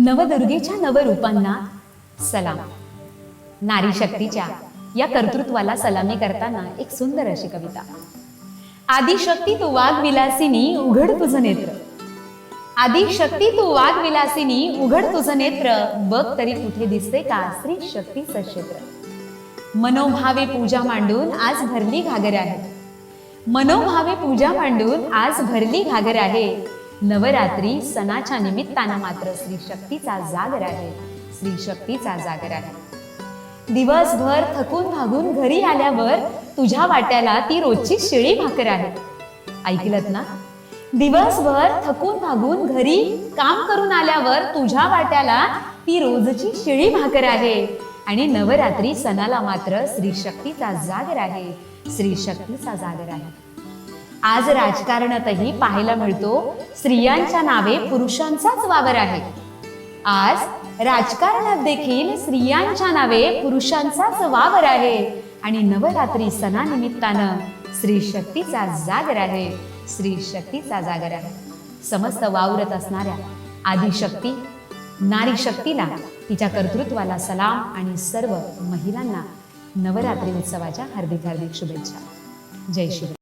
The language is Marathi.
नवदुर्गेच्या नवरूपांना सलाम. नारी शक्तीच्या या कर्तृत्वाला सलामी करताना एक सुंदर अशी कविता. आदिशक्ती तू वाघ विलासिनी उघड तुझं नेत्र. आदिशक्ती तू वाघ विलासिनी उघड तुझं नेत्र. बघ तरी कुठे दिसते का स्त्री शक्तीचं क्षेत्र. मनोभावे पूजा मांडून आज भरली घागर आहे. मनोभावे पूजा मांडून आज भरली घागर आहे. नवरात्री सणाच्या निमित्तानं मात्र स्त्री शक्तीचा जागर आहे. स्त्री शक्तीचा जागर आहे. दिवसभर थकून भागून घरी आल्यावर तुझ्या वाट्याला ती रोजची शिळी भाकर आहे. ऐकलत ना? दिवसभर थकून भागून घरी काम करून आल्यावर तुझ्या वाट्याला ती रोजची शिळी भाकर आहे. आणि नवरात्री सणाला मात्र स्त्री शक्तीचा जागर आहे. स्त्री शक्तीचा जागर आहे. आज राजकारणातही पाहायला मिळतो स्त्रियांच्या नावे पुरुषांचाच वावर आहे. आज राजकारणात देखील स्त्रियांच्या नावे पुरुषांचाच वावर आहे. आणि नवरात्री सणानिमित्तानं स्त्री शक्तीचा जागर आहे. स्त्री शक्तीचा जागर आहे. समस्त वावरत असणाऱ्या आदिशक्ती नारी शक्तीला, तिच्या कर्तृत्वाला सलाम आणि सर्व महिलांना नवरात्री उत्सवाच्या हार्दिक हार्दिक शुभेच्छा. जय श्री